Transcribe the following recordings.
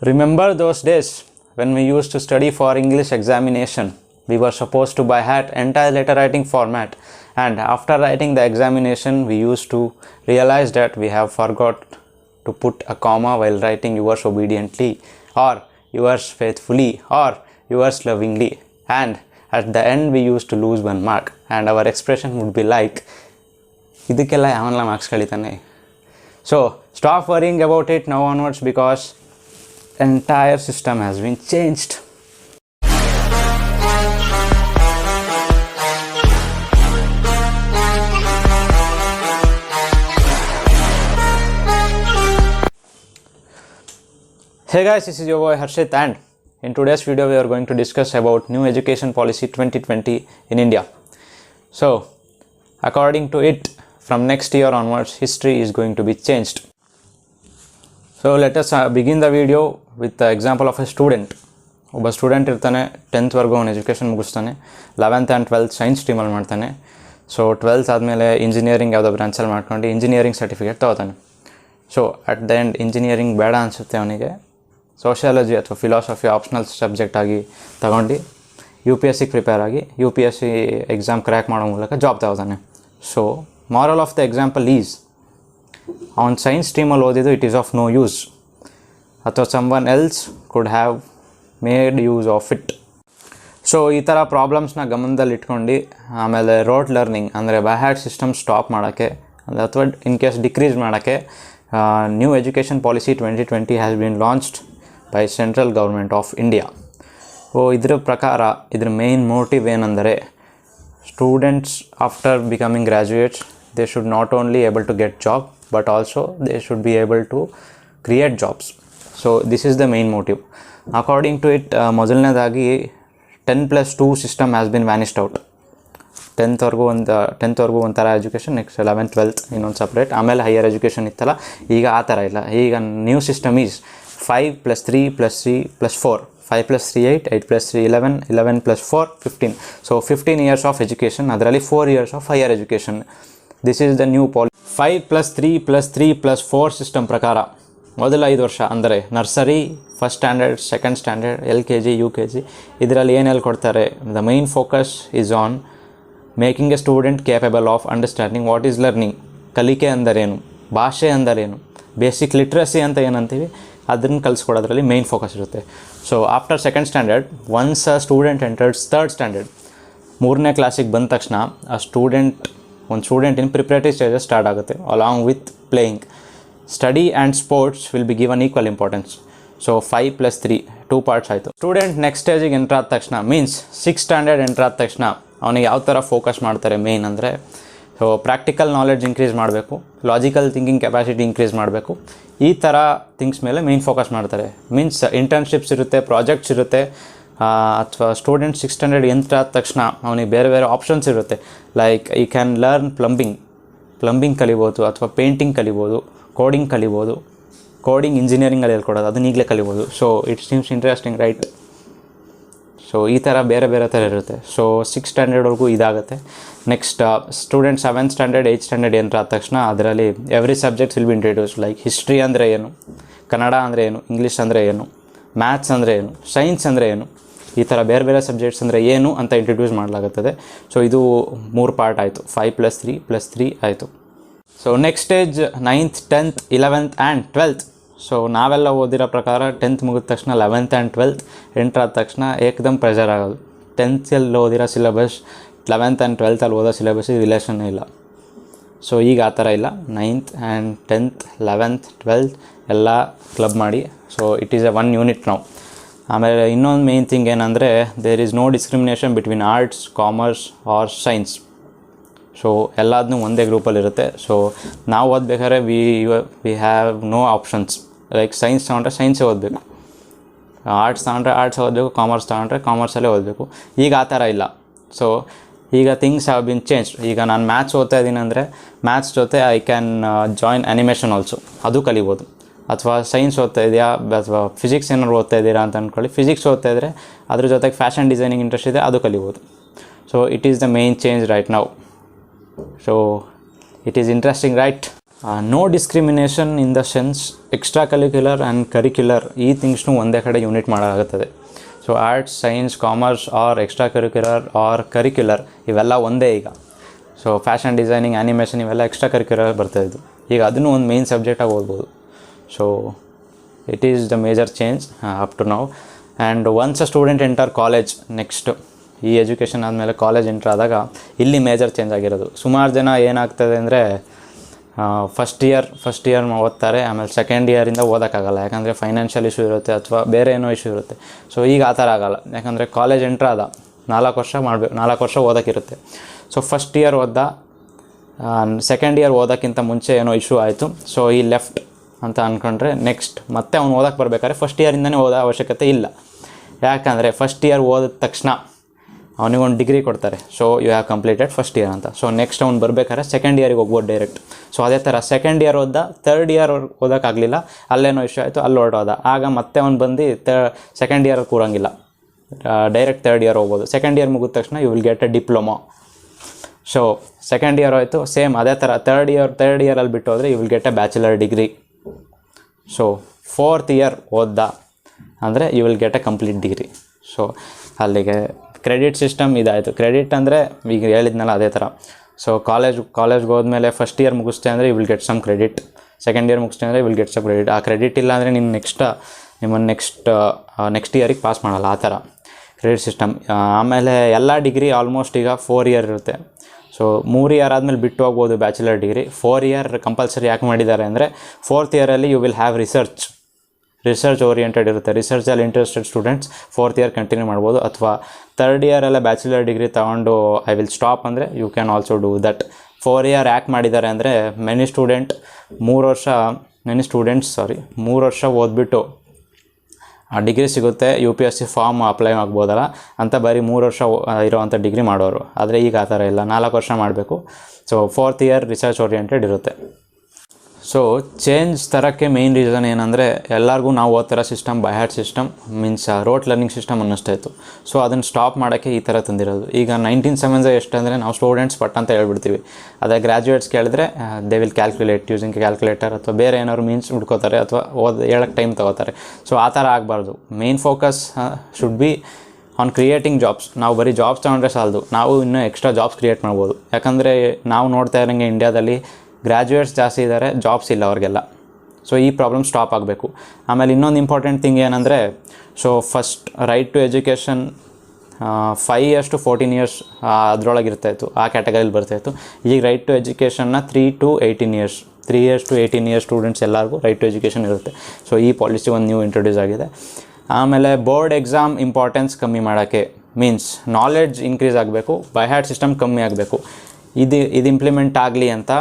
Remember those days when we used to study for English examination? We were supposed to by heart entire letter writing format, and after writing the examination we used to realize that we have forgot to put a comma while writing yours obediently or yours faithfully or yours lovingly, and at the end we used to lose 1 mark and our expression would be like ಇದಕ್ಕೆಲ್ಲ ಯಾವನ್ಲ marks ಕಳೀತಾನೆ. So stop worrying about it now onwards because entire system has been changed. Hey guys, this is your boy Harshit, and in today's video we are going to discuss about new education policy 2020 in India. So according to it, from next year onwards history is going to be changed. So let us begin the video with the example of a student. ಒಬ್ಬ student ಇರ್ತಾನೆ, 10th ವರೆಗೂ ಅವನು education ಮುಗಿಸ್ತಾನೆ, 11th and 12th science ಸ್ಟ್ರೀಮಲ್ಲಿ ಮಾಡ್ತಾನೆ. So 12th ಆದಮೇಲೆ engineering ಯಾವುದೋ ಬ್ರಾಂಚಲ್ಲಿ ಮಾಡ್ಕೊಂಡು ಇಂಜಿನಿಯರಿಂಗ್ ಸರ್ಟಿಫಿಕೇಟ್ ತೊಗೋತಾನೆ. So at the end engineering ಬೇಡ ಅನಿಸುತ್ತೆ ಅವನಿಗೆ, ಸೋಷಿಯಾಲಜಿ ಅಥವಾ ಫಿಲಾಸಫಿ ಆಪ್ಷನಲ್ ಸಬ್ಜೆಕ್ಟ್ ಆಗಿ ತಗೊಂಡು UPSC ಪ್ರಿಪೇರ್ ಆಗಿ UPSC ಎಕ್ಸಾಮ್ ಕ್ರ್ಯಾಕ್ ಮಾಡೋ ಮೂಲಕ ಜಾಬ್ ತಗೋತಾನೆ. So moral of the example is, ಅವನು ಸೈನ್ಸ್ ಸ್ಟ್ರೀಮಲ್ಲಿ ಓದಿದ್ದು it is of no use, ಅಥವಾ someone else could have made use of it. So ಈ ಥರ ಪ್ರಾಬ್ಲಮ್ಸ್ನ ಗಮನದಲ್ಲಿ ಇಟ್ಕೊಂಡು ಆಮೇಲೆ ರೋಡ್ ಲರ್ನಿಂಗ್ ಅಂದರೆ ಬೈ ಹ್ಯಾಟ್ ಸಿಸ್ಟಮ್ ಸ್ಟಾಪ್ ಮಾಡೋಕ್ಕೆ ಅಥವಾ ಇನ್ ಕೇಸ್ ಡಿಕ್ರೀಸ್ ಮಾಡೋಕ್ಕೆ new education policy 2020 has been launched by central government of India. ಇದ್ರ ಪ್ರಕಾರ ಇದ್ರ ಮೇನ್ ಮೋಟಿವ್ ಏನಂದರೆ, students after becoming graduates they should not only able to get job but also they should be able to create jobs. So this is the main motive. According to it, ಮೊದಲನೇದಾಗಿ 10+2 system has been vanished out. 10th ವರೆಗೂ ಒಂಥರ education, next 11th 12th ಇನ್ನೊಂದು separate, ಆಮೇಲೆ higher education ಇತ್ತಲ್ಲ, ಈಗ ಆ ಥರ ಇಲ್ಲ. ಈಗ new system is 5+3+3+4, 5+3 8, 8+3 11, 11+4 15. So 15 years of education, ಅದರಲ್ಲಿ 4 years of higher education. This is the new policy. 5+3+3+4 system ಪ್ರಕಾರ ಮೊದಲ 5 ವರ್ಷ ಅಂದರೆ nursery, first standard, second standard, LKG UKG ಇದರಲ್ಲಿ ಏನು ಹೇಳ್ಕೊಡ್ತಾರೆ, the main focus is on making A student capable of understanding what is learning. ಕಲಿಕೆ ಅಂದರೇನು, ಭಾಷೆ ಅಂದರೇನು, ಬೇಸಿಕ್ ಲಿಟ್ರಸಿ ಅಂತ ಏನಂತೀವಿ ಅದನ್ನು ಕಲಿಸ್ಕೊಡೋದ್ರಲ್ಲಿ ಮೈನ್ ಫೋಕಸ್ ಇರುತ್ತೆ. So after second standard, once a student enters third standard, 3ನೇ ಕ್ಲಾಸಿಗೆ ಬಂದ ತಕ್ಷಣ ಒಂದು ಸ್ಟೂಡೆಂಟಿನ ಪ್ರಿಪ್ರೇಟರಿ ಸ್ಟೇಜಸ್ ಸ್ಟಾರ್ಟ್ ಆಗುತ್ತೆ along with playing. Study and sports will be given equal importance. So 5+3 2 parts ಆಯಿತು. ಸ್ಟೂಡೆಂಟ್ ನೆಕ್ಸ್ಟ್ ಸ್ಟೇಜಿಗೆ ಎಂಟ್ರ್ ಆದ ತಕ್ಷಣ, ಮೀನ್ಸ್ 6th ಸ್ಟ್ಯಾಂಡರ್ಡ್ ಎಂಟ್ರ್ ಆದ ತಕ್ಷಣ ಅವನಿಗೆ ಯಾವ ಥರ ಫೋಕಸ್ ಮಾಡ್ತಾರೆ ಮೇನ್ ಅಂದರೆ, ಸೊ ಪ್ರಾಕ್ಟಿಕಲ್ ನಾಲೆಡ್ಜ್ ಇನ್ಕ್ರೀಸ್ ಮಾಡಬೇಕು, ಲಾಜಿಕಲ್ ಥಿಂಕಿಂಗ್ ಕೆಪಾಸಿಟಿ ಇನ್ಕ್ರೀಸ್ ಮಾಡಬೇಕು, ಈ ಥರ ಥಿಂಗ್ಸ್ ಮೇಲೆ ಮೇನ್ ಫೋಕಸ್ ಮಾಡ್ತಾರೆ. ಮೀನ್ಸ್ ಇಂಟರ್ನ್ಶಿಪ್ಸ್ ಇರುತ್ತೆ, ಪ್ರಾಜೆಕ್ಟ್ಸ್ ಇರುತ್ತೆ, ಅಥವಾ ಸ್ಟೂಡೆಂಟ್ 6th ಸ್ಟ್ಯಾಂಡರ್ಡ್ ಎಂಟ್ರ್ ಆದ ತಕ್ಷಣ ಅವನಿಗೆ ಬೇರೆ ಬೇರೆ ಆಪ್ಷನ್ಸ್ ಇರುತ್ತೆ. ಲೈಕ್ ಈ ಕ್ಯಾನ್ ಲರ್ನ್ ಪ್ಲಂಬಿಂಗ್ ಕಲಿಬೋದು, ಅಥವಾ ಪೇಂಟಿಂಗ್ ಕಲಿಬೋದು, ಕೋಡಿಂಗ್ ಕಲಿಬೋದು. ಕೋಡಿಂಗ್ ಇಂಜಿನಿಯರಿಂಗಲ್ಲಿ ಹೇಳ್ಕೊಡೋದು, ಅದನ್ನ ಈಗಲೇ ಕಲಿಬೋದು. So it seems interesting, right? So ಈ ಥರ ಬೇರೆ ಬೇರೆ ಥರ ಇರುತ್ತೆ. ಸೊ 6th ಸ್ಟ್ಯಾಂಡರ್ಡ್ವರೆಗೂ ಇದಾಗುತ್ತೆ. Next student 7th standard 8th standard entry ಆದ ತಕ್ಷಣ ಅದರಲ್ಲಿ every subjects will be introduce. Like history ಅಂದರೆ ಏನು, ಕನ್ನಡ ಅಂದರೆ ಏನು, ಇಂಗ್ಲೀಷ್ ಅಂದರೆ ಏನು, ಮ್ಯಾಥ್ಸ್ ಅಂದರೆ ಏನು, ಸೈನ್ಸ್ ಅಂದರೆ ಏನು, ಈ ಥರ ಬೇರೆ ಬೇರೆ ಸಬ್ಜೆಕ್ಟ್ಸ್ ಅಂದರೆ ಏನು ಅಂತ ಇಂಟ್ರೊಡ್ಯೂಸ್ ಮಾಡಲಾಗುತ್ತದೆ. ಸೊ ಇದು 3 ಪಾರ್ಟ್ ಆಯಿತು, 5+3+3 ಆಯಿತು. So next stage 9th 10th 11th and 12th. So ನಾವೆಲ್ಲ ಓದಿರೋ ಪ್ರಕಾರ 10th ಮುಗಿದ ತಕ್ಷಣ 11th ಆ್ಯಂಡ್ 12th ಎಂಟ್ರ್ ಆದ ತಕ್ಷಣ ಏಕದಮ್ ಪ್ರೆಷರ್ ಆಗೋದು. 10th ಓದಿರೋ syllabus 11th and 12th ಓದೋ ಸಿಲೆಬಸ್ ರಿಲೇಷನ್ನೇ ಇಲ್ಲ. ಸೊ ಈಗ ಆ ಥರ ಇಲ್ಲ. 9th and 10th 11th 12th ಎಲ್ಲ ಕ್ಲಬ್ ಮಾಡಿ, so it is a 1 unit ನಾವು. ಆಮೇಲೆ ಇನ್ನೊಂದು ಮೇನ್ ಥಿಂಗ್ ಏನಂದರೆ, there is no discrimination between arts, commerce or science. So ಎಲ್ಲದನ್ನೂ ಒಂದೇ ಗ್ರೂಪಲ್ಲಿರುತ್ತೆ. ಸೊ ನಾವು ಓದ್ಬೇಕಾದ್ರೆ we have no options. Like science ತೊಗೊಂಡ್ರೆ ಸೈನ್ಸೇ ಓದಬೇಕು, ಆರ್ಟ್ಸ್ ತೊಗೊಂಡ್ರೆ ಆರ್ಟ್ಸ್ ಓದಬೇಕು, ಕಾಮರ್ಸ್ ತೊಗೊಂಡ್ರೆ ಕಾಮರ್ಸಲ್ಲೇ ಓದಬೇಕು. ಈಗ ಆ ಥರ ಇಲ್ಲ. ಸೊ ಈಗ ಥಿಂಗ್ಸ್ ಹ್ಯಾವ್ ಬಿನ್ ಚೇಂಜ್. ಈಗ ನಾನು ಮ್ಯಾಥ್ಸ್ ಓದ್ತಾ ಇದ್ದೀನಿ ಅಂದರೆ ಮ್ಯಾಥ್ಸ್ ಜೊತೆ I can join animation also, ಅದು ಕಲಿಬೋದು. ಅಥವಾ ಸೈನ್ಸ್ ಓದ್ತಾ ಇದೆಯಾ ಅಥವಾ ಫಿಸಿಕ್ಸ್ ಏನಾದ್ರು ಓದ್ತಾ ಇದ್ದೀರಾ ಅಂತ ಅಂದ್ಕೊಳ್ಳಿ, ಫಿಸಿಕ್ಸ್ ಓದ್ತಾ ಇದ್ದರೆ ಅದ್ರ ಜೊತೆಗೆ ಫ್ಯಾಷನ್ ಡಿಸೈನಿಂಗ್ ಇಂಟ್ರೆಸ್ಟ್ ಇದೆ, ಅದು ಕಲಿಬೋದು. So it is the main change right now. So it is interesting, right? No discrimination in the sense extra curricular and curricular ಈ ಥಿಂಗ್ಸ್ನು ಒಂದೇ ಕಡೆ ಯೂನಿಟ್ ಮಾಡೋಕ್ಕಾಗುತ್ತದೆ. So arts, science, commerce or extra curricular or curricular ಇವೆಲ್ಲ ಒಂದೇ ಈಗ. So fashion designing, animation ಇವೆಲ್ಲ extra curricular ಬರ್ತಾಯಿದ್ದು. ಈಗ ಅದನ್ನು ಒಂದು ಮೇನ್ ಸಬ್ಜೆಕ್ಟಾಗಿ ಓದ್ಬೋದು. So it is the major change up to now. And once a student enter college, next ಈ ಎಜುಕೇಷನ್ ಆದಮೇಲೆ ಕಾಲೇಜ್ ಎಂಟರ್ ಆದಾಗ ಇಲ್ಲಿ ಮೇಜರ್ ಚೇಂಜ್ ಆಗಿರೋದು. ಸುಮಾರು ಜನ ಏನಾಗ್ತದೆ ಅಂದರೆ ಫಸ್ಟ್ ಇಯರ್ ಓದ್ತಾರೆ, ಆಮೇಲೆ ಸೆಕೆಂಡ್ ಇಯರಿಂದ ಓದೋಕ್ಕಾಗಲ್ಲ, ಯಾಕಂದರೆ ಫೈನಾನ್ಷಿಯಲ್ ಇಶ್ಯೂ ಇರುತ್ತೆ ಅಥವಾ ಬೇರೆ ಏನೋ ಇಶ್ಯೂ ಇರುತ್ತೆ. ಸೊ ಈಗ ಆ ಥರ ಆಗೋಲ್ಲ, ಯಾಕಂದರೆ ಕಾಲೇಜ್ ಎಂಟ್ರ್ ಆದ 4 ವರ್ಷ ಮಾಡಬೇಕು, 4 ವರ್ಷ ಓದೋಕ್ಕಿರುತ್ತೆ. ಸೊ ಫಸ್ಟ್ ಇಯರ್ ಓದ್ದ, ಸೆಕೆಂಡ್ ಇಯರ್ ಓದೋಕ್ಕಿಂತ ಮುಂಚೆ ಏನೋ ಇಶ್ಯೂ ಆಯಿತು, ಸೊ ಈ ಲೆಫ್ಟ್ ಅಂತ ಅಂದ್ಕೊಂಡ್ರೆ ನೆಕ್ಸ್ಟ್ ಮತ್ತೆ ಅವ್ನು ಓದೋಕ್ಕೆ ಬರಬೇಕಾದ್ರೆ ಫಸ್ಟ್ ಇಯರಿಂದನೇ ಓದೋ ಅವಶ್ಯಕತೆ ಇಲ್ಲ. ಯಾಕಂದರೆ ಫಸ್ಟ್ ಇಯರ್ ಓದಿದ ತಕ್ಷಣ ಅವನಿಗೊಂದು ಡಿಗ್ರಿ ಕೊಡ್ತಾರೆ. So you have completed first year ಅಂತ. ಸೊ ನೆಕ್ಸ್ಟ್ ಅವ್ನು ಬರಬೇಕಾದ್ರೆ ಸೆಕೆಂಡ್ ಇಯರಿಗೆ ಹೋಗ್ಬೋದು ಡೈರೆಕ್ಟ್. ಸೊ ಅದೇ ಥರ ಸೆಕೆಂಡ್ ಇಯರ್ ಓದ್ದ, ಥರ್ಡ್ ಇಯರ್ ಓದೋಕ್ಕಾಗಲಿಲ್ಲ, ಅಲ್ಲೇನೋ ಇಶ್ಯೂ ಆಯಿತು, ಅಲ್ಲಿ ಹೊರಟೋದ. ಆಗ ಮತ್ತೆ ಅವ್ನು ಬಂದು ಸೆಕೆಂಡ್ ಇಯರ್ ಕೂರಂಗಿಲ್ಲ, ಡೈರೆಕ್ಟ್ ಥರ್ಡ್ ಇಯರ್ ಹೋಗ್ಬೋದು. ಸೆಕೆಂಡ್ ಇಯರ್ ಮುಗಿದ ತಕ್ಷಣ you will get a diploma. So second year ಆಯಿತು, ಸೇಮ್ ಅದೇ ಥರ ಥರ್ಡ್ ಇಯರಲ್ಲಿ ಬಿಟ್ಟು ಹೋದರೆ you will get a bachelor degree. So fourth year ಓದ್ದ ಅಂದರೆ you will get a complete degree. So ಅಲ್ಲಿಗೆ ಕ್ರೆಡಿಟ್ ಸಿಸ್ಟಮ್ ಇದಾಯಿತು. ಕ್ರೆಡಿಟ್ ಅಂದರೆ ಈಗ ಹೇಳಿದ್ನಲ್ಲ ಅದೇ ಥರ. ಸೊ ಕಾಲೇಜ್ಗೆ ಹೋದ್ಮೇಲೆ ಫಸ್ಟ್ ಇಯರ್ ಮುಗಿಸ್ತೆ ಅಂದರೆ you will get some credit, second year ಮುಗಿಸ್ತೆ ಅಂದರೆ you will get some credit. ಆ ಕ್ರೆಡಿಟ್ ಇಲ್ಲ ಅಂದರೆ ನಿಮ್ಮನ್ನು ನೆಕ್ಸ್ಟ್ ಇಯರಿಗೆ ಪಾಸ್ ಮಾಡಲ್ಲ, ಆ ಥರ ಕ್ರೆಡಿಟ್ ಸಿಸ್ಟಮ್. ಆಮೇಲೆ ಎಲ್ಲ ಡಿಗ್ರಿ ಆಲ್ಮೋಸ್ಟ್ ಈಗ 4 ಇಯರ್ ಇರುತ್ತೆ. ಸೊ 3 ಇಯರ್ ಆದಮೇಲೆ ಬಿಟ್ಟು ಹೋಗ್ಬೋದು ಬ್ಯಾಚುಲರ್ ಡಿಗ್ರಿ. 4 ಇಯರ್ ಕಂಪಲ್ಸರಿ ಯಾಕೆ ಮಾಡಿದ್ದಾರೆ ಅಂದರೆ ಫೋರ್ತ್ ಇಯರಲ್ಲಿ you will have research oriented ಇರುತ್ತೆ. ರಿಸರ್ಚಲ್ಲಿ interested students fourth year continue ಮಾಡ್ಬೋದು. ಅಥವಾ ಥರ್ಡ್ ಇಯರಲ್ಲೇ ಬ್ಯಾಚುಲರ್ ಡಿಗ್ರಿ ತೊಗೊಂಡು ಐ ವಿಲ್ ಸ್ಟಾಪ್ ಅಂದರೆ you can also do that. 4 year ಯಾಕೆ ಮಾಡಿದ್ದಾರೆ ಅಂದರೆ ಮೆನಿ ಸ್ಟೂಡೆಂಟ್ಸ್ 3 ವರ್ಷ ಓದ್ಬಿಟ್ಟು ಆ ಡಿಗ್ರಿ ಸಿಗುತ್ತೆ, UPSC ಫಾರ್ಮ್ ಅಪ್ಲೈ ಆಗ್ಬೋದಲ್ಲ ಅಂತ ಬರೀ 3 ವರ್ಷ ಇರೋವಂಥ ಡಿಗ್ರಿ ಮಾಡೋರು. ಆದರೆ ಈಗ ಆ ಥರ ಇಲ್ಲ, 4 ವರ್ಷ ಮಾಡಬೇಕು. So fourth year research oriented ಇರುತ್ತೆ. ಸೊ ಚೇಂಜ್ ತರೋಕ್ಕೆ ಮೇಯ್ನ್ ರೀಸನ್ ಏನಂದರೆ ಎಲ್ಲರಿಗೂ ನಾವು ಓದ್ತಿರೋ system by heart system means rote learning system ಅನ್ನಿಸ್ತಾ ಇತ್ತು. ಸೊ ಅದನ್ನು ಸ್ಟಾಪ್ ಮಾಡೋಕ್ಕೆ ಈ ಥರ ತಂದಿರೋದು. ಈಗ 1970 ಎಷ್ಟಂದರೆ ನಾವು ಸ್ಟೂಡೆಂಟ್ಸ್ ಪಟ್ ಅಂತ ಹೇಳ್ಬಿಡ್ತೀವಿ. ಅದೇ ಗ್ರ್ಯಾಜುಯೇಟ್ಸ್ ಕೇಳಿದ್ರೆ they will calculate using calculator ಅಥವಾ ಬೇರೆ ಏನಾದ್ರು ಮೀನ್ಸ್ ಹುಡ್ಕೋತಾರೆ ಅಥವಾ ಹೇಳೋಕ್ಕೆ ಟೈಮ್ ತೊಗೋತಾರೆ. ಸೊ ಆ ಥರ ಆಗಬಾರ್ದು. Main focus should be on creating jobs. ನಾವು ಬರೀ ಜಾಬ್ಸ್ ತೊಗೊಂಡ್ರೆ ಸಾಲದು, ನಾವು ಇನ್ನೂ ಎಕ್ಸ್ಟ್ರಾ ಜಾಬ್ಸ್ ಕ್ರಿಯೇಟ್ ಮಾಡ್ಬೋದು. ಯಾಕಂದರೆ ನಾವು ನೋಡ್ತಾ ಇರೋಂಗೆ ಇಂಡಿಯಾದಲ್ಲಿ ಗ್ರ್ಯಾಜುಯೇಟ್ಸ್ ಜಾಸ್ತಿ ಇದ್ದಾರೆ, ಜಾಬ್ಸ್ ಇಲ್ಲ ಅವ್ರಿಗೆಲ್ಲ. ಸೊ ಈ ಪ್ರಾಬ್ಲಮ್ ಸ್ಟಾಪ್ ಆಗಬೇಕು. ಆಮೇಲೆ ಇನ್ನೊಂದು ಇಂಪಾರ್ಟೆಂಟ್ ಥಿಂಗ್ ಏನಂದರೆ, so first right to education 5 years to 14 years ಅದರೊಳಗೆ ಇರ್ತಾಯಿತ್ತು, ಆ ಕ್ಯಾಟಗರಿಲಿ ಬರ್ತಾಯಿತ್ತು. ಈಗ ರೈಟ್ ಟು ಎಜುಕೇಷನ್ನ 3 to 18 years 3 years to 18 years students ಎಲ್ಲರಿಗೂ ರೈಟ್ ಟು ಎಜುಕೇಷನ್ ಇರುತ್ತೆ. ಸೊ ಈ ಪಾಲಿಸಿ ಒಂದು ನ್ಯೂ ಇಂಟ್ರೊಡ್ಯೂಸ್ ಆಗಿದೆ. ಆಮೇಲೆ ಬೋರ್ಡ್ ಎಕ್ಸಾಮ್ ಇಂಪಾರ್ಟೆನ್ಸ್ ಕಮ್ಮಿ ಮಾಡೋಕ್ಕೆ ಮೀನ್ಸ್ ನಾಲೆಡ್ಜ್ ಇನ್ಕ್ರೀಸ್ ಆಗಬೇಕು, ಬೈ ಹಾರ್ಟ್ ಸಿಸ್ಟಮ್ ಕಮ್ಮಿ ಆಗಬೇಕು. ಇದು ಇಂಪ್ಲಿಮೆಂಟ್ ಆಗಲಿ ಅಂತ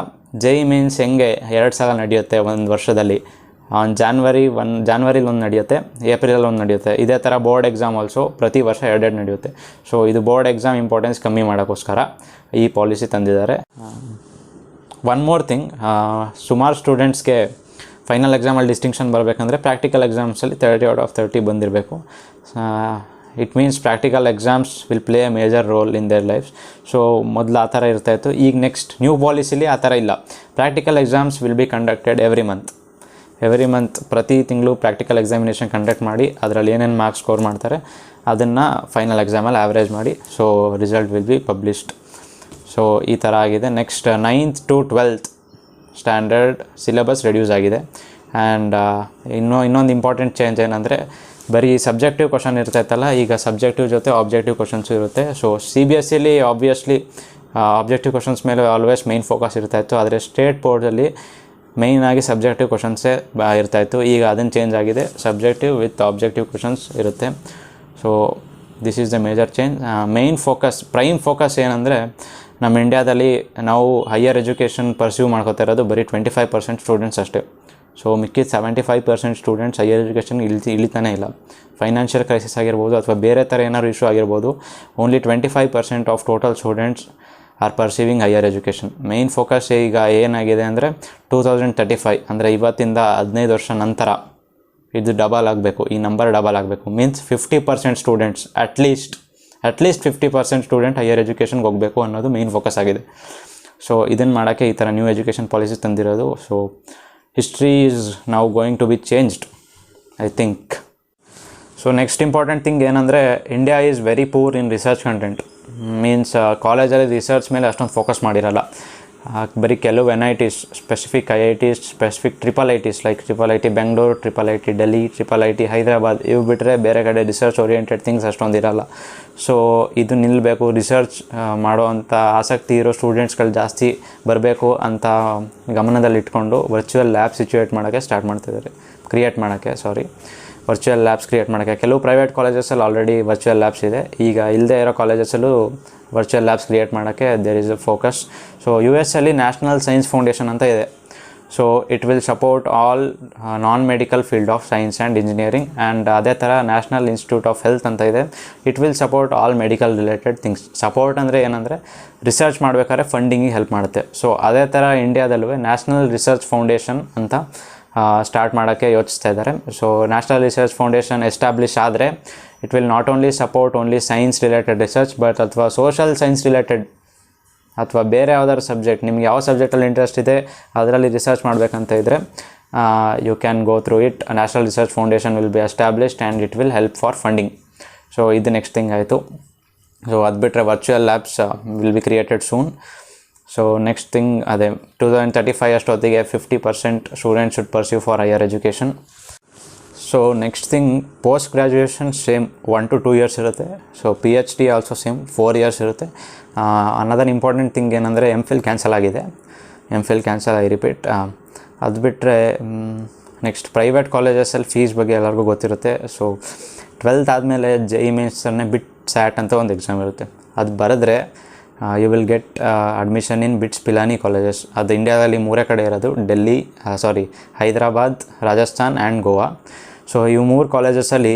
JEE ಮೀನ್ಸ್ ಹೆಂಗೆ 2 ಸಲ ನಡೆಯುತ್ತೆ ಒಂದು ವರ್ಷದಲ್ಲಿ. ಜಾನ್ವರಿಲಿ ಒಂದು ನಡೆಯುತ್ತೆ, ಏಪ್ರಿಲಲ್ಲಿ ಒಂದು ನಡೆಯುತ್ತೆ. ಇದೇ ಥರ ಬೋರ್ಡ್ ಎಕ್ಸಾಮ್ ಆಲ್ಸೋ ಪ್ರತಿ ವರ್ಷ 2 ನಡೆಯುತ್ತೆ. ಸೊ ಇದು ಬೋರ್ಡ್ ಎಕ್ಸಾಮ್ ಇಂಪಾರ್ಟೆನ್ಸ್ ಕಮ್ಮಿ ಮಾಡೋಕ್ಕೋಸ್ಕರ ಈ ಪಾಲಿಸಿ ತಂದಿದ್ದಾರೆ. ಒನ್ ಮೋರ್ ಥಿಂಗ್, ಸುಮಾರು ಸ್ಟೂಡೆಂಟ್ಸ್ಗೆ ಫೈನಲ್ ಎಕ್ಸಾಮಲ್ಲಿ ಡಿಸ್ಟಿಂಕ್ಷನ್ ಬರಬೇಕಂದ್ರೆ ಪ್ರಾಕ್ಟಿಕಲ್ ಎಕ್ಸಾಮ್ಸಲ್ಲಿ 30 out of 30 ಬಂದಿರಬೇಕು. It means practical exams will play a major role in their lifes. So ಮೊದಲು ಆ ಥರ ಇರ್ತಾಯಿತ್ತು. ಈಗ ನೆಕ್ಸ್ಟ್ ನ್ಯೂ ಪಾಲಿಸಿಲಿ ಆ ಥರ ಇಲ್ಲ. Practical exams will be conducted every month ಪ್ರತಿ ತಿಂಗಳು ಪ್ರಾಕ್ಟಿಕಲ್ ಎಕ್ಸಾಮಿನೇಷನ್ ಕಂಡಕ್ಟ್ ಮಾಡಿ ಅದರಲ್ಲಿ ಏನೇನು ಮಾರ್ಕ್ಸ್ ಸ್ಕೋರ್ ಮಾಡ್ತಾರೆ ಅದನ್ನು ಫೈನಲ್ ಎಕ್ಸಾಮಲ್ಲಿ ಆ್ಯಾವ್ರೇಜ್ ಮಾಡಿ so result will be published. So ಈ ಥರ ಆಗಿದೆ. Next 9th to 12th standard syllabus reduce ಆಗಿದೆ. ಆ್ಯಂಡ್ ಇನ್ನೊಂದು ಇಂಪಾರ್ಟೆಂಟ್ ಚೇಂಜ್ ಏನಂದರೆ, ಬರೀ ಸಬ್ಜೆಕ್ಟಿವ್ ಕ್ವಶನ್ ಇರ್ತಾಯಿತ್ತಲ್ಲ, ಈಗ ಸಬ್ಜೆಕ್ಟಿವ್ ಜೊತೆ ಆಬ್ಜೆಕ್ಟಿವ್ ಕ್ವಶನ್ಸು ಇರುತ್ತೆ. ಸೊ CBSEಲಿ ಆಬ್ವಿಯಸ್ಲಿ ಆಬ್ಜೆಕ್ಟಿವ್ ಕ್ವಶನ್ಸ್ ಮೇಲೆ ಆಲ್ವೇಸ್ ಮೇಯ್ನ್ ಫೋಕಸ್ ಇರ್ತಾಯಿತ್ತು. ಆದರೆ ಸ್ಟೇಟ್ ಬೋರ್ಡಲ್ಲಿ ಮೇಯ್ನಾಗಿ ಸಬ್ಜೆಕ್ಟಿವ್ ಕ್ವಶನ್ಸೇ ಇರ್ತಾಯಿತ್ತು. ಈಗ ಅದನ್ನು ಚೇಂಜ್ ಆಗಿದೆ, ಸಬ್ಜೆಕ್ಟಿವ್ ವಿತ್ ಆಬ್ಜೆಕ್ಟಿವ್ ಕ್ವಶನ್ಸ್ ಇರುತ್ತೆ. So this is the major change. Prime focus ಏನಂದರೆ, ನಮ್ಮ ಇಂಡಿಯಾದಲ್ಲಿ ನಾವು ಹೈಯರ್ ಎಜುಕೇಷನ್ ಪರ್ಸ್ಯೂ ಮಾಡ್ಕೋತಾ ಇರೋದು ಬರೀ 25% ಸ್ಟೂಡೆಂಟ್ಸ್ ಅಷ್ಟೇ. ಸೊ ಮಿಕ್ಕಿದ 75% ಸ್ಟೂಡೆಂಟ್ಸ್ ಹೈಯರ್ ಎಜುಕೇಷನ್ ಇಳಿತಾನೇ ಇಲ್ಲ. ಫೈನಾನ್ಷಿಯಲ್ ಕ್ರೈಸಿಸ್ ಆಗಿರ್ಬೋದು ಅಥವಾ ಬೇರೆ ಥರ ಏನಾದ್ರು ಇಶ್ಯೂ ಆಗಿರ್ಬೋದು, only 25% of total students R perceiving higher education. Main focus ಈಗ ಏನಾಗಿದೆ ಅಂದರೆ 2035 ಅಂದರೆ ಇವತ್ತಿಂದ 15 ವರ್ಷ ನಂತರ ಇದು ಡಬಲ್ ಆಗಬೇಕು, ಈ ನಂಬರ್ ಡಬಲ್ ಆಗಬೇಕು. Means 50% students at least 50% student higher ಎಜುಕೇಷನ್ಗೆ ಹೋಗಬೇಕು ಅನ್ನೋದು ಮೇಯ್ನ್ ಫೋಕಸ್ ಆಗಿದೆ. ಸೊ ಇದನ್ನು ಮಾಡೋಕ್ಕೆ ಈ ಥರ ನ್ಯೂ ಎಜುಕೇಷನ್ ಪಾಲಿಸಿ ತಂದಿರೋದು. So history is now going to be changed I think. So next important thing ಏನಂದರೆ India is very poor in research content. Means ಕಾಲೇಜಲ್ಲಿ ರಿಸರ್ಚ್ ಮೇಲೆ ಅಷ್ಟೊಂದು ಫೋಕಸ್ ಮಾಡಿರಲ್ಲ. ಬರೀ ಕೆಲವು NITs, specific IITs, specific IIITs like IIIT Bengaluru, IIIT Delhi, IIIT Hyderabad, ಇವು ಬಿಟ್ಟರೆ ಬೇರೆ ಕಡೆ ರಿಸರ್ಚ್ ಓರಿಯೆಂಟೆಡ್ ಥಿಂಗ್ಸ್ ಅಷ್ಟೊಂದು ಇರಲ್ಲ. ಸೊ ಇದು ನಿಲ್ಲಬೇಕು, ರಿಸರ್ಚ್ ಮಾಡೋವಂಥ ಆಸಕ್ತಿ ಇರೋ ಸ್ಟೂಡೆಂಟ್ಸ್ಗಳು ಜಾಸ್ತಿ ಬರಬೇಕು ಅಂತ ಗಮನದಲ್ಲಿಟ್ಕೊಂಡು virtual lab virtual labs create ಮಾಡೋಕ್ಕೆ ಕೆಲವು ಪ್ರೈವೇಟ್ ಕಾಲೇಜಸಲ್ಲಿ ಆಲ್ರೆಡಿ ವರ್ಚುವಲ್ ಲ್ಯಾಬ್ಸ್ ಇದೆ. ಈಗ ಇಲ್ಲದೆ ಇರೋ ಕಾಲೇಜಸಲ್ಲೂ ವರ್ಚುವಲ್ ಲ್ಯಾಬ್ಸ್ ಕ್ರಿಯೇಟ್ ಮಾಡೋಕ್ಕೆ there is a focus. So US ಅಲ್ಲಿ ನ್ಯಾಷನಲ್ ಸೈನ್ಸ್ ಫೌಂಡೇಶನ್ ಅಂತ ಇದೆ. So it will support all non medical field of science and engineering. And ಅದೇ ಥರ ನ್ಯಾಷನಲ್ ಇನ್ಸ್ಟಿಟ್ಯೂಟ್ ಆಫ್ ಹೆಲ್ತ್ ಅಂತ ಇದೆ. It will support all medical related things. Support ಅಂದರೆ ಏನಂದರೆ research ಮಾಡಬೇಕಾದ್ರೆ ಫಂಡಿಂಗಿಗೆ ಹೆಲ್ಪ್ ಮಾಡುತ್ತೆ. ಸೊ ಅದೇ ಥರ ಇಂಡಿಯಾದಲ್ಲೂ ನ್ಯಾಷನಲ್ ರಿಸರ್ಚ್ ಫೌಂಡೇಶನ್ ಅಂತ ಸ್ಟಾರ್ಟ್ ಮಾಡೋಕ್ಕೆ ಯೋಚಿಸ್ತಾ ಇದ್ದಾರೆ. So national research foundation establish ಆದರೆ it will not only support only science related research but ಅಥವಾ ಸೋಷಲ್ ಸೈನ್ಸ್ ರಿಲೇಟೆಡ್ ಅಥವಾ ಬೇರೆ ಯಾವ್ದಾದ್ರು ಸಬ್ಜೆಕ್ಟ್, ನಿಮ್ಗೆ ಯಾವ ಸಬ್ಜೆಕ್ಟಲ್ಲಿ ಇಂಟ್ರೆಸ್ಟ್ ಇದೆ ಅದರಲ್ಲಿ ರಿಸರ್ಚ್ ಮಾಡಬೇಕಂತ ಇದ್ದರೆ you can go through it. National research foundation will be established and it will help for funding. So ಇದು ನೆಕ್ಸ್ಟ್ ಥಿಂಗ್ ಆಯಿತು. ಸೊ ಅದು ಬಿಟ್ಟರೆ virtual labs will be created soon. So next thing ಅದೇ 2035 ಅಷ್ಟೊತ್ತಿಗೆ 50% students should pursue for higher education. So next thing post graduation same 1 to 2 years ಇರುತ್ತೆ. So PhD also same 4 years ಇರುತ್ತೆ. ಅನ್ನೋದನ್ important thing ಏನಂದರೆ MPhil cancel ಆಗಿದೆ. I repeat. ಅದು ಬಿಟ್ಟರೆ next private ಕಾಲೇಜಸಲ್ಲಿ fees ಬಗ್ಗೆ ಎಲ್ಲರಿಗೂ ಗೊತ್ತಿರುತ್ತೆ. ಸೊ 12th ಆದಮೇಲೆ JEE ಮೇನ್ಸನ್ನೇ SAT ಅಂತ ಒಂದು ಎಕ್ಸಾಮ್ ಇರುತ್ತೆ. ಅದು ಬರೆದ್ರೆ you will get admission in BITS Pilani colleges. ಅದು ಇಂಡಿಯಾದಲ್ಲಿ 3 ಕಡೆ ಇರೋದು, ಹೈದರಾಬಾದ್, ರಾಜಸ್ಥಾನ್ ಆ್ಯಂಡ್ ಗೋವಾ. ಸೊ ಇವು 3 ಕಾಲೇಜಸಲ್ಲಿ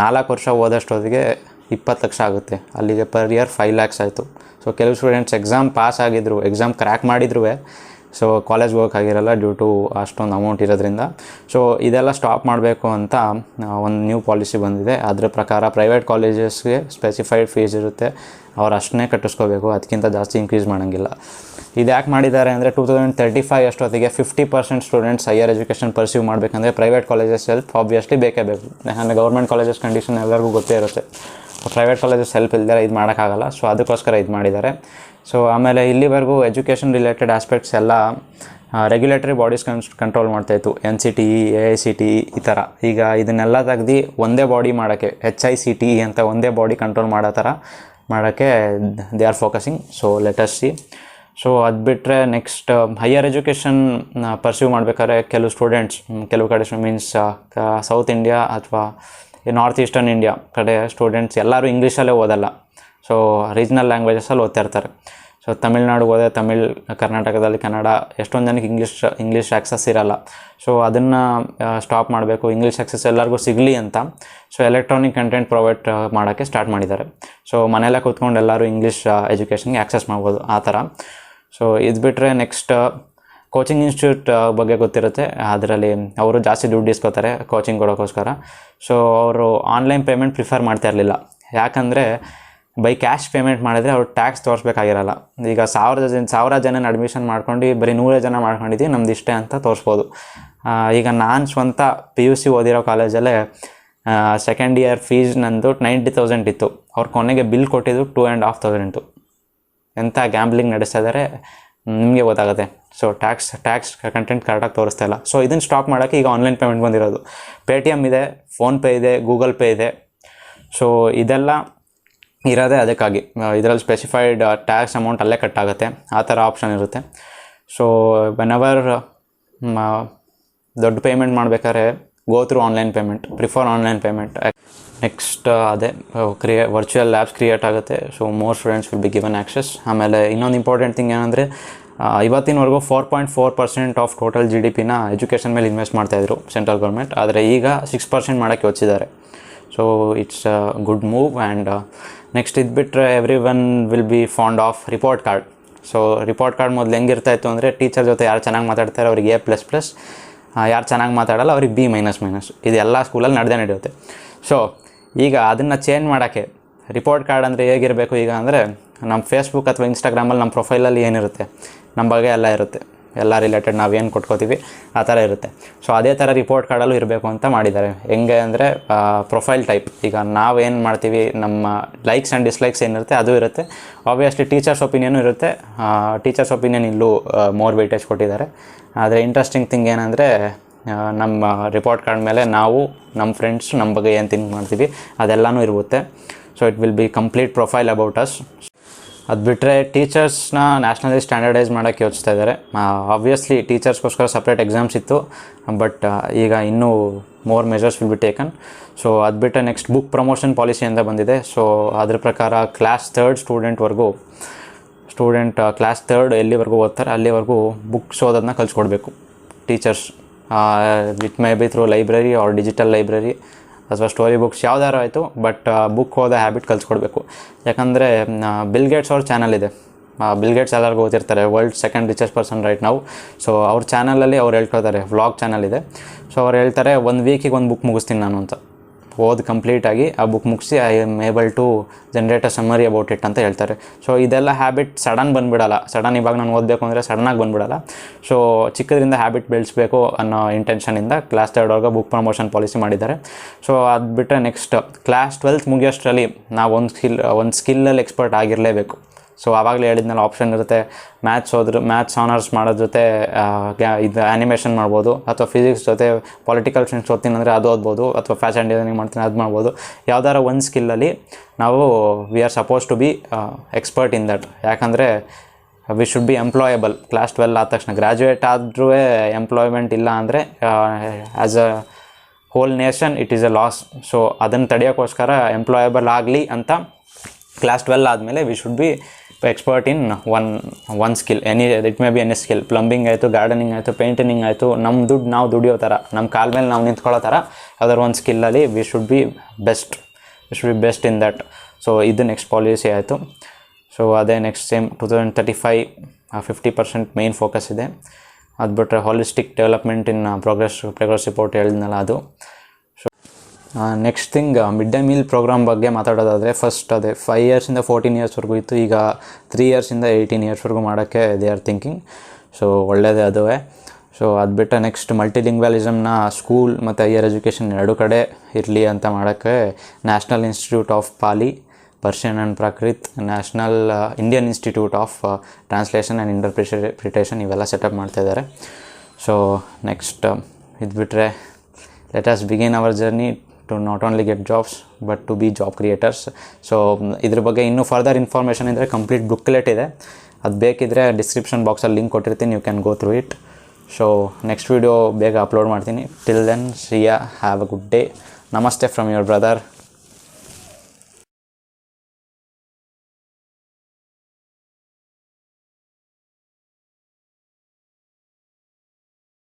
4 ವರ್ಷ ಓದಷ್ಟೊತ್ತಿಗೆ 20 ಲಕ್ಷ ಆಗುತ್ತೆ. ಅಲ್ಲಿಗೆ ಪರ್ ಇಯರ್ 5 lakhs ಆಯಿತು. ಸೊ ಕೆಲವು ಸ್ಟೂಡೆಂಟ್ಸ್ ಎಕ್ಸಾಮ್ ಪಾಸ್ ಆಗಿದ್ರು, ಎಕ್ಸಾಮ್ ಕ್ರ್ಯಾಕ್ ಮಾಡಿದ್ರು, ಸೊ ಕಾಲೇಜ್ಗೆ ಹೋಗೋಕ್ಕಾಗಿರಲ್ಲ ಡ್ಯೂ ಟು ಅಷ್ಟೊಂದು ಅಮೌಂಟ್ ಇರೋದ್ರಿಂದ. ಸೊ ಇದೆಲ್ಲ ಸ್ಟಾಪ್ ಮಾಡಬೇಕು ಅಂತ ಒಂದು ನ್ಯೂ ಪಾಲಿಸಿ ಬಂದಿದೆ. ಅದರ ಪ್ರಕಾರ ಪ್ರೈವೇಟ್ ಕಾಲೇಜಸ್ಗೆ ಸ್ಪೆಸಿಫೈಡ್ ಫೀಸ್ ಇರುತ್ತೆ, ಅವ್ರು ಅಷ್ಟನ್ನೇ ಕಟ್ಟಿಸ್ಕೋಬೇಕು, ಅದಕ್ಕಿಂತ ಜಾಸ್ತಿ ಇನ್ಕ್ರೀಸ್ ಮಾಡೋಂಗಿಲ್ಲ. ಇದು ಯಾಕೆ ಮಾಡಿದ್ದಾರೆ ಅಂದರೆ 2035 ಅಷ್ಟೊತ್ತಿಗೆ 50% ಸ್ಟೂಡೆಂಟ್ಸ್ ಹೈಯರ್ ಎಜುಕೇಷನ್ ಪರ್ಸ್ಯೂ ಮಾಡಬೇಕಂದ್ರೆ ಪ್ರೈವೇಟ್ ಕಾಲೇಜಸ್ ಹೆಲ್ಪ್ ಆಬ್ವಿಯಸ್ಲಿ ಬೇಕೇ ಬೇಕು. ಯಾಕಂದರೆ ಗೌರ್ಮೆಂಟ್ ಕಾಲೇಜಸ್ ಕಂಡೀಷನ್ ಎಲ್ಲರಿಗೂ ಗೊತ್ತೇ ಇರುತ್ತೆ. ಪ್ರೈವೇಟ್ ಕಾಲೇಜಸ್ ಹೆಲ್ಪ್ ಇಲ್ಲದೆ ಇದು ಮಾಡೋಕ್ಕಾಗಲ್ಲ. ಸೊ ಅದಕ್ಕೋಸ್ಕರ ಇದು ಮಾಡಿದ್ದಾರೆ. ಸೊ ಆಮೇಲೆ ಇಲ್ಲಿವರೆಗೂ ಎಜುಕೇಷನ್ ರಿಲೇಟೆಡ್ ಆಸ್ಪೆಕ್ಟ್ಸ್ ಎಲ್ಲ ರೆಗ್ಯುಲೇಟರಿ ಬಾಡೀಸ್ ಕಂಟ್ರೋಲ್ ಮಾಡ್ತಾಯಿತ್ತು, NCTE, AICTE ಈ ಥರ. ಈಗ ಇದನ್ನೆಲ್ಲ ತೆಗ್ದು ಒಂದೇ ಬಾಡಿ ಮಾಡೋಕ್ಕೆ, HICTE ಅಂತ ಒಂದೇ ಬಾಡಿ ಕಂಟ್ರೋಲ್ ಮಾಡೋ ಥರ ಮಾಡೋಕ್ಕೆ they are focusing. So let us see. So ಅದು ಬಿಟ್ಟರೆ ನೆಕ್ಸ್ಟ್ ಹೈಯರ್ ಎಜುಕೇಷನ್ ಪರ್ಸ್ಯೂ ಮಾಡಬೇಕಾದ್ರೆ ಕೆಲವು ಸ್ಟೂಡೆಂಟ್ಸ್ ಕೆಲವು ಕಡೆ ಮೀನ್ಸ್ ಸೌತ್ ಇಂಡಿಯಾ ಅಥವಾ ನಾರ್ತ್ ಈಸ್ಟರ್ನ್ ಇಂಡಿಯಾ ಕಡೆ ಸ್ಟೂಡೆಂಟ್ಸ್ ಎಲ್ಲರೂ ಇಂಗ್ಲೀಷಲ್ಲೇ ಓದಲ್ಲ. ಸೊ ರೀಜ್ನಲ್ ಲ್ಯಾಂಗ್ವೇಜಸಲ್ಲಿ ಓದ್ತಾ ಇರ್ತಾರೆ. ಸೊ ತಮಿಳ್ನಾಡು ಹೋದರೆ ತಮಿಳ್, ಕರ್ನಾಟಕದಲ್ಲಿ ಕನ್ನಡ, ಎಷ್ಟೊಂದು ಜನಕ್ಕೆ ಇಂಗ್ಲೀಷ್ ಆ್ಯಕ್ಸಸ್ ಇರಲ್ಲ. ಸೊ ಅದನ್ನು ಸ್ಟಾಪ್ ಮಾಡಬೇಕು, ಇಂಗ್ಲೀಷ್ ಆ್ಯಕ್ಸಸ್ ಎಲ್ಲರಿಗೂ ಸಿಗಲಿ ಅಂತ. ಸೊ ಎಲೆಕ್ಟ್ರಾನಿಕ್ ಕಂಟೆಂಟ್ ಪ್ರೊವೈಡ್ ಮಾಡೋಕ್ಕೆ ಸ್ಟಾರ್ಟ್ ಮಾಡಿದ್ದಾರೆ. ಸೊ ಮನೆಯಲ್ಲೇ ಕೂತ್ಕೊಂಡು ಎಲ್ಲರೂ ಇಂಗ್ಲೀಷ್ ಎಜುಕೇಷನ್ಗೆ ಆ್ಯಕ್ಸಸ್ ಮಾಡ್ಬೋದು ಆ ಥರ. ಸೊ ಇದು ಬಿಟ್ಟರೆ ನೆಕ್ಸ್ಟ್ ಕೋಚಿಂಗ್ ಇನ್ಸ್ಟಿಟ್ಯೂಟ್ ಬಗ್ಗೆ ಗೊತ್ತಿರುತ್ತೆ. ಅದರಲ್ಲಿ ಅವರು ಜಾಸ್ತಿ ದುಡ್ಡು ಇಸ್ಕೋತಾರೆ ಕೋಚಿಂಗ್ ಕೊಡೋಕ್ಕೋಸ್ಕರ. ಸೊ ಅವರು ಆನ್ಲೈನ್ ಪೇಮೆಂಟ್ ಪ್ರಿಫರ್ ಮಾಡ್ತಾ ಇರಲಿಲ್ಲ. ಯಾಕಂದರೆ ಬೈ ಕ್ಯಾಶ್ ಪೇಮೆಂಟ್ ಮಾಡಿದರೆ ಅವ್ರು ಟ್ಯಾಕ್ಸ್ ತೋರಿಸ್ಬೇಕಾಗಿರಲ್ಲ. ಈಗ 1000 ಜನನ ಅಡ್ಮಿಷನ್ ಮಾಡ್ಕೊಂಡು ಬರೀ 100 ಜನ ಮಾಡ್ಕೊಂಡಿದ್ದೀವಿ, ನಮ್ದು ಇಷ್ಟೇ ಅಂತ ತೋರಿಸ್ಬೋದು. ಈಗ ನಾನು ಸ್ವಂತ PUC ಓದಿರೋ ಕಾಲೇಜಲ್ಲೇ ಸೆಕೆಂಡ್ ಇಯರ್ ಫೀಸ್ ನಂದು 90,000 ಇತ್ತು. ಅವ್ರು ಕೊನೆಗೆ ಬಿಲ್ ಕೊಟ್ಟಿದ್ದು 2,500 ಇತ್ತು. ಎಂಥ ಗ್ಯಾಂಬ್ಲಿಂಗ್ ನಡೆಸ್ತಾ ಇದ್ದಾರೆ ನಿಮಗೆ ಗೊತ್ತಾಗುತ್ತೆ. ಸೊ ಟ್ಯಾಕ್ಸ್ ಕಂಟೆಂಟ್ ಕರೆಕ್ಟಾಗಿ ತೋರಿಸ್ತಾ ಇಲ್ಲ. ಸೊ ಇದನ್ನು ಸ್ಟಾಪ್ ಮಾಡೋಕ್ಕೆ ಈಗ ಆನ್ಲೈನ್ ಪೇಮೆಂಟ್ ಬಂದಿರೋದು. Paytm ಇದೆ, ಫೋನ್ಪೇ ಇದೆ, ಗೂಗಲ್ ಪೇ ಇದೆ. ಸೊ ಇದೆಲ್ಲ ಇರೋದೇ ಅದಕ್ಕಾಗಿ. ಇದರಲ್ಲಿ ಸ್ಪೆಸಿಫೈಡ್ ಟ್ಯಾಕ್ಸ್ ಅಮೌಂಟ್ ಅಲ್ಲೇ ಕಟ್ ಆಗುತ್ತೆ, ಆ ಥರ ಆಪ್ಷನ್ ಇರುತ್ತೆ. ಸೊ ವೆನೆವರ್ ದೊಡ್ಡ ಪೇಮೆಂಟ್ ಮಾಡಬೇಕಾದ್ರೆ go through online payment, prefer online payment. Next ಅದೇ ವರ್ಚುವಲ್ ಲ್ಯಾಬ್ಸ್ ಕ್ರಿಯೇಟ್ ಆಗುತ್ತೆ. So more students will be given access. ಆಮೇಲೆ ಇನ್ನೊಂದು ಇಂಪಾರ್ಟೆಂಟ್ ಥಿಂಗ್ ಏನಂದರೆ ಇವತ್ತಿನವರೆಗೂ 4.4% ಆಫ್ ಟೋಟಲ್ GDPನ ಎಜುಕೇಷನ್ ಮೇಲೆ ಇನ್ವೆಸ್ಟ್ ಮಾಡ್ತಾಯಿದ್ರು ಸೆಂಟ್ರಲ್ ಗೌರ್ಮೆಂಟ್. ಆದರೆ ಈಗ 6% ಮಾಡೋಕ್ಕೆ ಯೋಚಿಸಿದ್ದಾರೆ. So it's a good move. And next ಇದು ಬಿಟ್ಟರೆ everyone will be fond of report card. So report card ಮೊದಲು ಹೆಂಗಿರ್ತಾಯಿತ್ತು ಅಂದರೆ ಟೀಚರ್ ಜೊತೆ ಯಾರು ಚೆನ್ನಾಗಿ ಮಾತಾಡ್ತಾರೆ ಅವ್ರಿಗೆ A++, ಯಾರು ಚೆನ್ನಾಗಿ ಮಾತಾಡಲ್ಲ ಅವ್ರಿಗೆ B-. ಇದು ಎಲ್ಲ ಸ್ಕೂಲಲ್ಲಿ ನಡೆಯುತ್ತೆ. ಸೊ ಈಗ ಅದನ್ನು ಚೇಂಜ್ ಮಾಡೋಕ್ಕೆ ರಿಪೋರ್ಟ್ ಕಾರ್ಡ್ ಅಂದರೆ ಹೇಗಿರಬೇಕು ಈಗ ಅಂದರೆ ನಮ್ಮ ಫೇಸ್ಬುಕ್ ಅಥವಾ ಇನ್ಸ್ಟಾಗ್ರಾಮಲ್ಲಿ ನಮ್ಮ ಪ್ರೊಫೈಲಲ್ಲಿ ಏನಿರುತ್ತೆ ನಮ್ಮ ಬಗ್ಗೆ ಎಲ್ಲ ಇರುತ್ತೆ, ಎಲ್ಲ ರಿಲೇಟೆಡ್ ನಾವೇನು ಕೊಟ್ಕೋತೀವಿ ಆ ಥರ ಇರುತ್ತೆ. ಸೊ ಅದೇ ಥರ ರಿಪೋರ್ಟ್ ಕಾರ್ಡಲ್ಲೂ ಇರಬೇಕು ಅಂತ ಮಾಡಿದ್ದಾರೆ. ಹೆಂಗೆ ಅಂದರೆ ಪ್ರೊಫೈಲ್ ಟೈಪ್, ಈಗ ನಾವೇನು ಮಾಡ್ತೀವಿ ನಮ್ಮ ಲೈಕ್ಸ್ ಆ್ಯಂಡ್ ಡಿಸ್ಲೈಕ್ಸ್ ಏನಿರುತ್ತೆ ಅದು ಇರುತ್ತೆ. ಆಬ್ವಿಯಸ್ಲಿ ಟೀಚರ್ಸ್ ಒಪಿನಿಯನು ಇರುತ್ತೆ. ಟೀಚರ್ಸ್ ಒಪಿನಿಯನ್ ಇಲ್ಲೂ ಮೋರ್ ವೆಯ್ಟೇಜ್ ಕೊಟ್ಟಿದ್ದಾರೆ. ಆದರೆ ಇಂಟ್ರೆಸ್ಟಿಂಗ್ ಥಿಂಗ್ ಏನಂದರೆ ನಮ್ಮ ರಿಪೋರ್ಟ್ ಕಾರ್ಡ್ ಮೇಲೆ ನಾವು ನಮ್ಮ ಫ್ರೆಂಡ್ಸ್ ನಮ್ಮ ಬಗ್ಗೆ ಏನು ಥಿಂಕ್ ಮಾಡ್ತೀವಿ ಅದೆಲ್ಲನೂ ಇರುತ್ತೆ. So it will be complete profile about us. ಅದು ಬಿಟ್ಟರೆ ಟೀಚರ್ಸ್ನ ನ್ಯಾಷನಲಿ ಸ್ಟ್ಯಾಂಡರ್ಡೈಸ್ ಮಾಡೋಕ್ಕೆ ಯೋಚಿಸ್ತಾ ಇದ್ದಾರೆ. ಆಬ್ವಿಯಸ್ಲಿ ಟೀಚರ್ಸ್ಗೋಸ್ಕರ ಸಪ್ರೇಟ್ ಎಕ್ಸಾಮ್ಸ್ ಇತ್ತು, ಬಟ್ ಈಗ ಇನ್ನೂ more measures will be taken. So ಅದು ಬಿಟ್ಟರೆ ನೆಕ್ಸ್ಟ್ ಬುಕ್ ಪ್ರಮೋಷನ್ ಪಾಲಿಸಿ ಅಂತ ಬಂದಿದೆ. ಸೊ ಅದ್ರ ಪ್ರಕಾರ ಕ್ಲಾಸ್ 3 ಸ್ಟೂಡೆಂಟ್ ಕ್ಲಾಸ್ 3 ಎಲ್ಲಿವರೆಗೂ ಓದ್ತಾರೆ ಅಲ್ಲಿವರೆಗೂ ಬುಕ್ಸ್ ಓದೋದನ್ನ ಕಲಿಸ್ಕೊಡ್ಬೇಕು teachers. It may be through library or digital library ಅಥವಾ ಸ್ಟೋರಿ ಬುಕ್ಸ್ ಯಾವ್ದಾರು ಆಯಿತು, ಬಟ್ ಬುಕ್ ಓದೋ ಹ್ಯಾಬಿಟ್ ಕಲಿಸ್ಕೊಡ್ಬೇಕು. ಯಾಕಂದರೆ ಬಿಲ್ ಗೇಟ್ಸ್ ಅವ್ರ ಚಾನಲ್ ಇದೆ. ಬಿಲ್ ಗೇಟ್ಸ್ ಎಲ್ಲರಿಗೂ ಓದಿರ್ತಾರೆ, world 2nd richest person right ನಾವು. ಸೊ ಅವ್ರ ಚಾನಲಲ್ಲಿ ಅವ್ರು ಹೇಳ್ಕೊಳ್ತಾರೆ, ವ್ಲಾಗ್ ಚಾನಲ್ ಇದೆ. ಸೊ ಅವ್ರು ಹೇಳ್ತಾರೆ 1 ವೀಕಿಗೆ 1 ಬುಕ್ ಮುಗಿಸ್ತೀನಿ ನಾನು ಅಂತ. ಓದಿ ಕಂಪ್ಲೀಟಾಗಿ ಆ ಬುಕ್ ಮುಗಿಸಿ I am able to generate a summary about it ಅಂತ ಹೇಳ್ತಾರೆ. ಸೊ ಇದೆಲ್ಲ ಹ್ಯಾಬಿಟ್ ಸಡನ್ ಬಂದುಬಿಡಲ್ಲ. ಸಡನ್ ಇವಾಗ ನಾನು ಓದಬೇಕು ಅಂದರೆ ಸಡನ್ನಾಗಿ ಬಂದುಬಿಡಲ್ಲ. ಸೊ ಚಿಕ್ಕದ್ರಿಂದ ಹ್ಯಾಬಿಟ್ ಬೆಳೆಸಬೇಕು ಅನ್ನೋ ಇಂಟೆನ್ಷನಿಂದ ಕ್ಲಾಸ್ 3 ಬುಕ್ ಪ್ರಮೋಷನ್ ಪಾಲಿಸಿ ಮಾಡಿದ್ದಾರೆ. ಸೊ ಅದು ಬಿಟ್ಟರೆ ನೆಕ್ಸ್ಟ್ ಕ್ಲಾಸ್ 12 ಮುಗಿಯೋಷ್ಟರಲ್ಲಿ ನಾವು ಒಂದು ಸ್ಕಿಲ್ಲಲ್ಲಿ ಎಕ್ಸ್ಪರ್ಟ್ ಆಗಿರಲೇಬೇಕು. ಸೊ ಆವಾಗಲೇ ಹೇಳಿದ್ನಲ್ಲ, ಆಪ್ಷನ್ ಇರುತ್ತೆ. ಮ್ಯಾಥ್ಸ್ ಆನರ್ಸ್ ಮಾಡೋದ್ರ ಜೊತೆ ಇದು ಆ್ಯನಿಮೇಷನ್ ಮಾಡ್ಬೋದು, ಅಥವಾ ಫಿಸಿಕ್ಸ್ ಜೊತೆ ಪೊಲಿಟಿಕಲ್ ಸೈನ್ಸ್ ಓದ್ತೀನಿ ಅಂದರೆ ಅದು ಓದ್ಬೋದು, ಅಥವಾ ಫ್ಯಾಷನ್ ಡಿಸೈನಿಂಗ್ ಮಾಡ್ತೀನಿ ಅದು ಮಾಡ್ಬೋದು. ಯಾವ್ದಾರ ಒಂದು ಸ್ಕಿಲ್ಲಲ್ಲಿ ನಾವು we are suppose to be expert in that. ಯಾಕಂದರೆ we should be employable. Class 12 ಆದ ತಕ್ಷಣ ಗ್ರ್ಯಾಜುಯೇಟ್ ಆದ್ರೂ ಎಂಪ್ಲಾಯ್ಮೆಂಟ್ ಇಲ್ಲ ಅಂದರೆ as a whole nation it is a loss. So ಅದನ್ನು ತಡೆಯೋಕ್ಕೋಸ್ಕರ ಎಂಪ್ಲಾಯಬಲ್ ಆಗಲಿ ಅಂತ ಕ್ಲಾಸ್ 12 ಆದಮೇಲೆ we should be expert in one skill. It may be any skill. Plumbing ಆಯಿತು, ಗಾರ್ಡನಿಂಗ್ ಆಯಿತು, ಪೇಂಟಿಂಗ್ ಆಯಿತು, ನಮ್ಮ ದುಡ್ಡು ನಾವು ದುಡಿಯೋ ಥರ, ನಮ್ಮ ಕಾಲ ಮೇಲೆ ನಾವು ನಿಂತ್ಕೊಳ್ಳೋ ಥರ ಯಾವ್ದಾದ್ರು ಒಂದು ಸ್ಕಿಲ್ಲಲ್ಲಿ we should be best in that. So ಇದು ನೆಕ್ಸ್ಟ್ ಪಾಲಿಸಿ ಆಯಿತು. ಸೊ ಅದೇ ನೆಕ್ಸ್ಟ್ ಸೇಮ್ 2035 50% ಮೇನ್ ಫೋಕಸ್ ಇದೆ. ಅದು ಬಿಟ್ಟರೆ holistic development in progress report ಹೇಳಿದ್ನಲ್ಲ ಅದು. Next thing mid day meal program ಬಗ್ಗೆ ಮಾತಾಡೋದಾದರೆ, ಫಸ್ಟ್ ಅದೇ 5 ಇಯರ್ಸಿಂದ 14 ಇಯರ್ಸ್ವರೆಗೂ ಇತ್ತು. ಈಗ 3 ಇಯರ್ಸಿಂದ 18 ಇಯರ್ಸ್ವರೆಗೂ ಮಾಡೋಕ್ಕೆ ದೇ ಆರ್ ಥಿಂಕಿಂಗ್. ಸೊ ಒಳ್ಳೆಯದೇ ಅದುವೇ. ಸೊ ಅದು ಬಿಟ್ಟು ನೆಕ್ಸ್ಟ್ ಮಲ್ಟಿಲಿಂಗ್ವಾಲಿಸಮ್ನ ಸ್ಕೂಲ್ ಮತ್ತು ಹೈಯರ್ ಎಜುಕೇಷನ್ 2 ಕಡೆ ಇರಲಿ ಅಂತ ಮಾಡೋಕ್ಕೆ national institute of Pali, Persian and Prakrit, national Indian institute of translation and interpretation ಇವೆಲ್ಲ ಸೆಟಪ್ ಮಾಡ್ತಾಯಿದ್ದಾರೆ. ಸೊ ನೆಕ್ಸ್ಟ್ ಇದು ಬಿಟ್ಟರೆ let us begin our journey to not only get jobs but to be job creators. So ಇದ್ರ ಬಗ್ಗೆ ಇನ್ನೂ further information ಇದ್ದರೆ complete booklet ಇದೆ, ಅದು ಬೇಕಿದ್ದರೆ ಡಿಸ್ಕ್ರಿಪ್ಷನ್ ಬಾಕ್ಸಲ್ಲಿ ಲಿಂಕ್ ಕೊಟ್ಟಿರ್ತೀನಿ, you can go through it. So next video ಬೇಗ ಅಪ್ಲೋಡ್ ಮಾಡ್ತೀನಿ. Till then see ya, have a good day. Namaste from your brother.